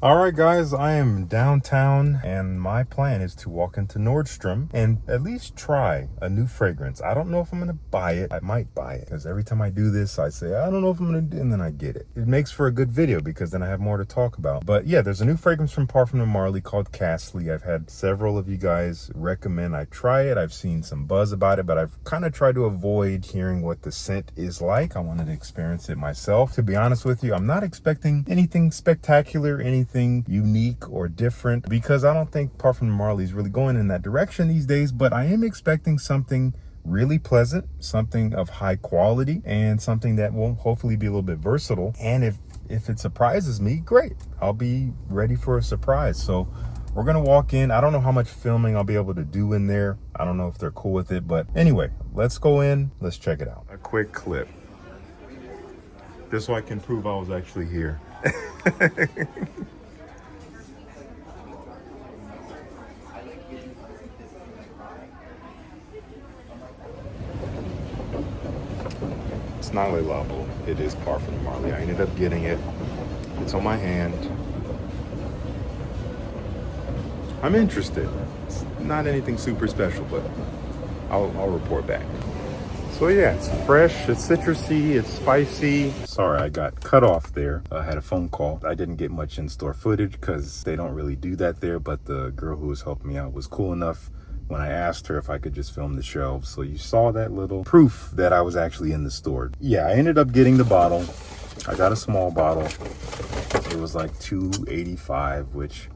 All right, guys, I am downtown and my plan is to walk into Nordstrom and at least try a new fragrance. I don't know if I'm going to buy it. I might buy it because every time I do this, I say, I don't know if I'm going to do it, and then I get it. It makes for a good video because then I have more to talk about. But yeah, there's a new fragrance from Parfums de Marly called Castley. I've had several of you guys recommend I try it. I've seen some buzz about it, but I've kind of tried to avoid hearing what the scent is like. I wanted to experience it myself. To be honest with you, I'm not expecting anything spectacular, anything unique or different, because I don't think Parfums de Marly is really going in that direction these days, but I am expecting something really pleasant, something of high quality, and something that will hopefully be a little bit versatile. And if it surprises me, great. I'll be ready for a surprise. So we're gonna walk in. I don't know how much filming I'll be able to do in there. I don't know if they're cool with it, but anyway, let's go in, let's check it out. A quick clip, just so I can prove I was actually here. It's not Le Labo, it is Parfums de Marly. I ended up getting it. It's on my hand. I'm interested. It's not anything super special, but I'll report back. So yeah, it's fresh, it's citrusy, it's spicy. Sorry, I got cut off there. I had a phone call. I didn't get much in-store footage because they don't really do that there, but the girl who was helping me out was cool enough when I asked her if I could just film the shelves. So you saw that little proof that I was actually in the store. Yeah, I ended up getting the bottle. I got a small bottle. It was like $2.85, which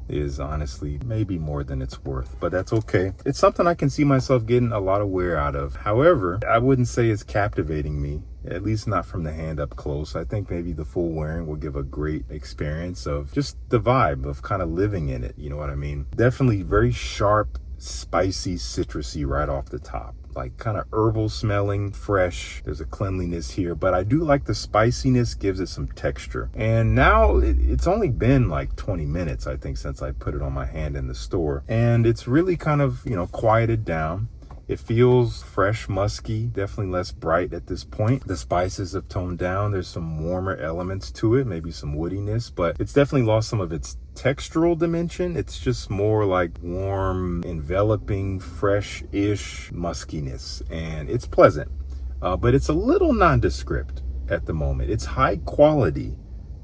is honestly maybe more than it's worth, but that's okay. It's something I can see myself getting a lot of wear out of. However, I wouldn't say it's captivating me, at least not from the hand up close. I think maybe the full wearing will give a great experience of just the vibe of kind of living in it. You know what I mean? Definitely very sharp, spicy, citrusy right off the top, like kind of herbal smelling, fresh. There's a cleanliness here, but I do like the spiciness, gives it some texture. And now it's only been like 20 minutes, I think, since I put it on my hand in the store, and it's really kind of, you know, quieted down. It feels fresh, musky, definitely less bright at this point. The spices have toned down. There's some warmer elements to it, maybe some woodiness, but it's definitely lost some of its textural dimension. It's just more like warm, enveloping, fresh-ish muskiness, and it's pleasant, but it's a little nondescript at the moment. It's high quality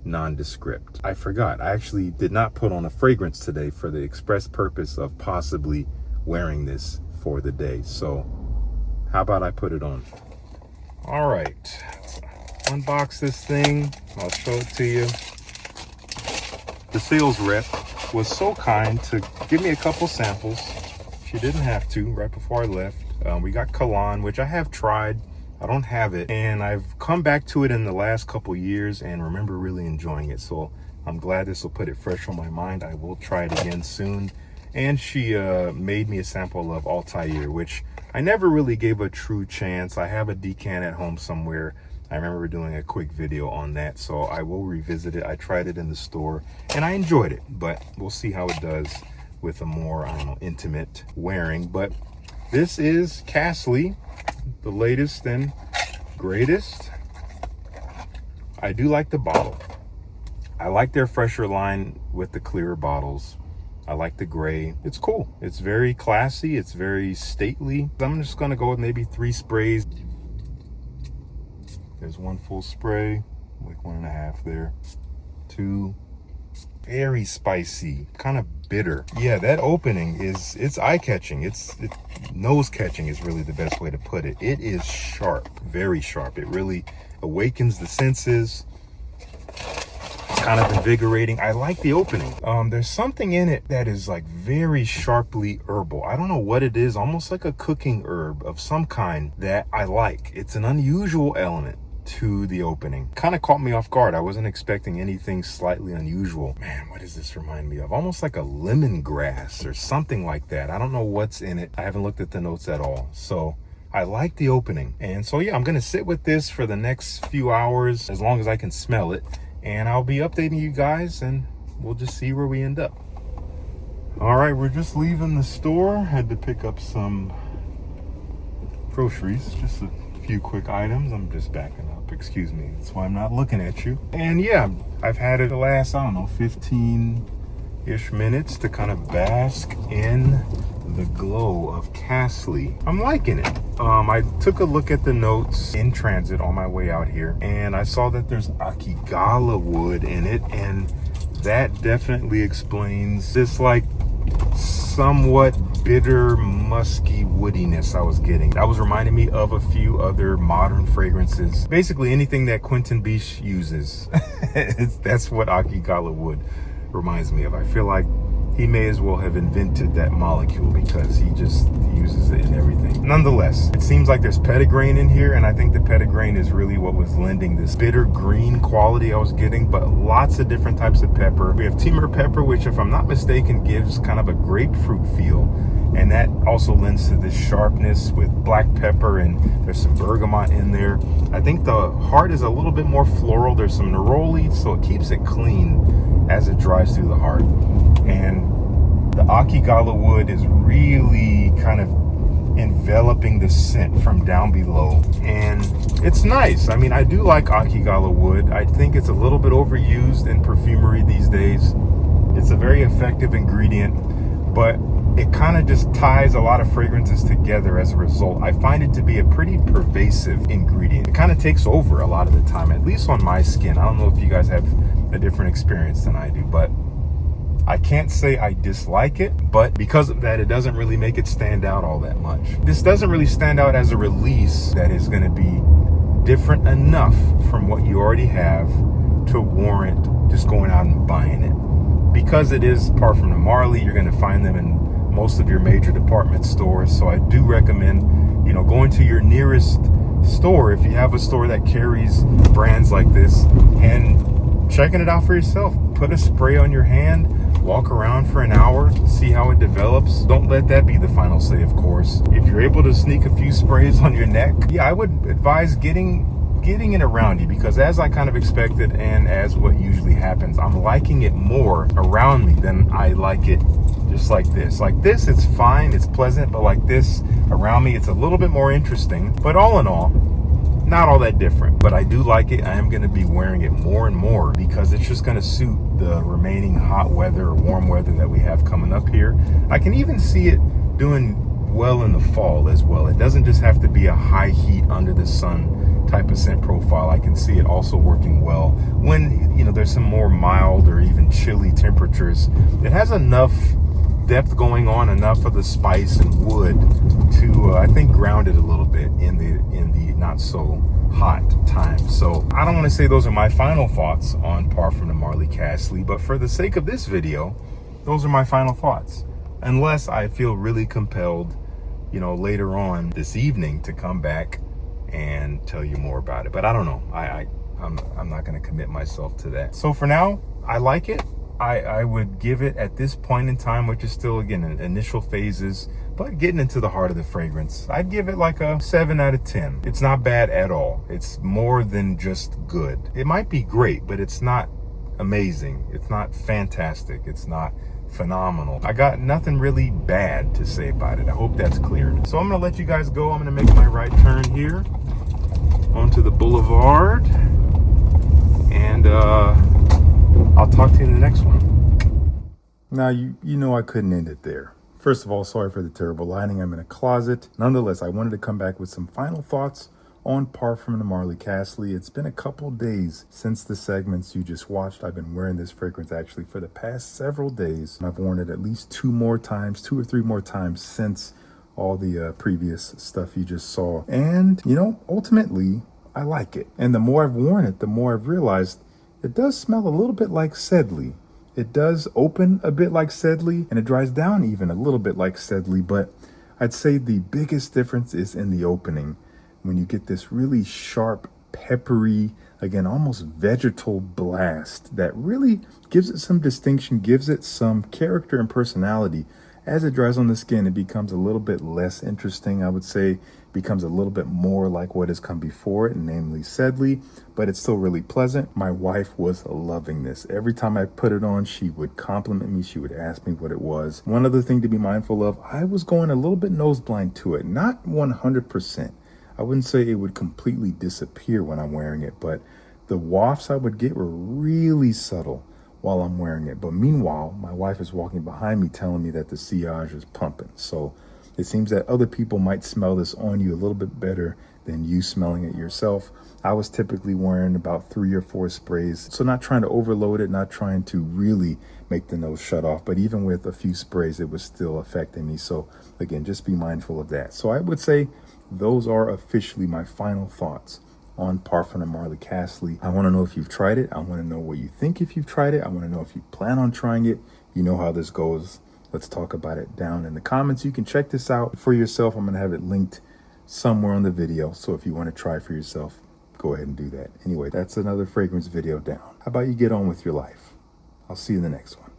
nondescript. I forgot, I actually did not put on a fragrance today for the express purpose of possibly wearing this for the day. So how about I put it on? All right, let's unbox this thing. I'll show it to you. The sales rep was so kind to give me a couple samples. She didn't have to right before I left. We got Cologne, which I have tried. I don't have it, and I've come back to it in the last couple years and remember really enjoying it. So I'm glad this will put it fresh on my mind. I will try it again soon. And she made me a sample of Altair, which I never really gave a true chance. I have a decant at home somewhere. I remember doing a quick video on that, so I will revisit it. I tried it in the store and I enjoyed it, but we'll see how it does with a more, I don't know, intimate wearing. But this is Castley, the latest and greatest. I do like the bottle. I like their fresher line with the clearer bottles. I like the gray. It's cool. It's very classy. It's very stately. I'm just gonna go with maybe 3 sprays. There's 1 full spray, like 1.5 there. 2, very spicy, kind of bitter. Yeah, that opening it's eye-catching. It's nose-catching is really the best way to put it. It is sharp, very sharp. It really awakens the senses. Kind of invigorating. I like the opening. There's something in it that is like very sharply herbal. I don't know what it is, almost like a cooking herb of some kind that I like. It's an unusual element to the opening. Kind of caught me off guard. I wasn't expecting anything slightly unusual. Man, what does this remind me of? Almost like a lemongrass or something like that. I don't know what's in it. I haven't looked at the notes at all. So I like the opening. And so yeah, I'm gonna sit with this for the next few hours as long as I can smell it. And I'll be updating you guys and we'll just see where we end up. All right, we're just leaving the store. Had to pick up some groceries, just a few quick items. I'm just backing up. up, excuse me. That's why I'm not looking at you. And yeah, I've had it the last, I don't know, 15-ish minutes to kind of bask in the glow of Castley. I'm liking it. I took a look at the notes in transit on my way out here, and I saw that there's Akigala wood in it, and that definitely explains this like somewhat bitter, musky woodiness I was getting. That was reminding me of a few other modern fragrances. Basically anything that Quentin Biche uses. That's what Akigala wood reminds me of. I feel like he may as well have invented that molecule because he just uses it in everything. Nonetheless, it seems like there's petitgrain in here, and I think the petitgrain is really what was lending this bitter green quality I was getting, but lots of different types of pepper. We have Timur pepper, which if I'm not mistaken gives kind of a grapefruit feel, and that also lends to this sharpness with black pepper, and there's some bergamot in there. I think the heart is a little bit more floral. There's some neroli, so it keeps it clean as it drives through the heart. And the Akigala wood is really kind of enveloping the scent from down below, and it's nice. I mean, I do like Akigala wood. I think it's a little bit overused in perfumery these days. It's a very effective ingredient, but it kind of just ties a lot of fragrances together as a result. I find it to be a pretty pervasive ingredient. It kind of takes over a lot of the time, at least on my skin. I don't know if you guys have a different experience than I do, but I can't say I dislike it, but because of that, it doesn't really make it stand out all that much. This doesn't really stand out as a release that is going to be different enough from what you already have to warrant just going out and buying it. Because it is Parfums de Marly, you're going to find them in most of your major department stores. So I do recommend, going to your nearest store if you have a store that carries brands like this and checking it out for yourself. Put a spray on your hand, walk around for an hour, see how it develops. Don't let that be the final say, of course. If you're able to sneak a few sprays on your neck, yeah, I would advise getting it around you, because as I kind of expected and as what usually happens, I'm liking it more around me than I like it just like this. Like this, it's fine, it's pleasant, but like this around me, it's a little bit more interesting. But all in all, not all that different, but I do like it. I am going to be wearing it more and more because it's just going to suit the remaining hot weather or warm weather that we have coming up here. I can even see it doing well in the fall as well. It doesn't just have to be a high heat under the sun type of scent profile. I can see it also working well when, there's some more mild or even chilly temperatures. It has enough depth going on, enough of the spice and wood to I think ground it a little bit in the not so hot times. So I don't want to say those are my final thoughts on Parfums de Marly Castley, but for the sake of this video, those are my final thoughts, unless I feel really compelled later on this evening to come back and tell you more about it. But I don't know, I'm not going to commit myself to that. So for now, I like it. I would give it at this point in time, which is still, again, in initial phases, but getting into the heart of the fragrance, I'd give it like a 7 out of 10. It's not bad at all. It's more than just good. It might be great, but it's not amazing. It's not fantastic. It's not phenomenal. I got nothing really bad to say about it. I hope that's clear. So I'm going to let you guys go. I'm going to make my right turn here onto the boulevard, and I'll talk to you in the next one. Now, you know I couldn't end it there. First of all, sorry for the terrible lighting. I'm in a closet. Nonetheless, I wanted to come back with some final thoughts on Parfums de Marly Castley. It's been a couple days since the segments you just watched. I've been wearing this fragrance actually for the past several days. I've worn it at least 2 or 3 more times since all the previous stuff you just saw. And, ultimately, I like it. And the more I've worn it, the more I've realized it does smell a little bit like Sedley. It does open a bit like Sedley, and it dries down even a little bit like Sedley, but I'd say the biggest difference is in the opening, when you get this really sharp, peppery, again, almost vegetal blast that really gives it some distinction, gives it some character and personality. As it dries on the skin, it becomes a little bit less interesting, I would say. Becomes a little bit more like what has come before it, namely Sedley, but it's still really pleasant. My wife was loving this. Every time I put it on, she would compliment me. She would ask me what it was. One other thing to be mindful of, I was going a little bit nose blind to it, not 100%. I wouldn't say it would completely disappear when I'm wearing it, but the wafts I would get were really subtle while I'm wearing it. But meanwhile, my wife is walking behind me telling me that the sillage is pumping. So it seems that other people might smell this on you a little bit better than you smelling it yourself. I was typically wearing about 3 or 4 sprays. So not trying to overload it, not trying to really make the nose shut off, but even with a few sprays, it was still affecting me. So again, just be mindful of that. So I would say those are officially my final thoughts on Parfums de Marly Castley. I want to know if you've tried it. I want to know what you think if you've tried it. I want to know if you plan on trying it. You know how this goes. Let's talk about it down in the comments. You can check this out for yourself. I'm going to have it linked somewhere on the video. So if you want to try it for yourself, go ahead and do that. Anyway, that's another fragrance video down. How about you get on with your life? I'll see you in the next one.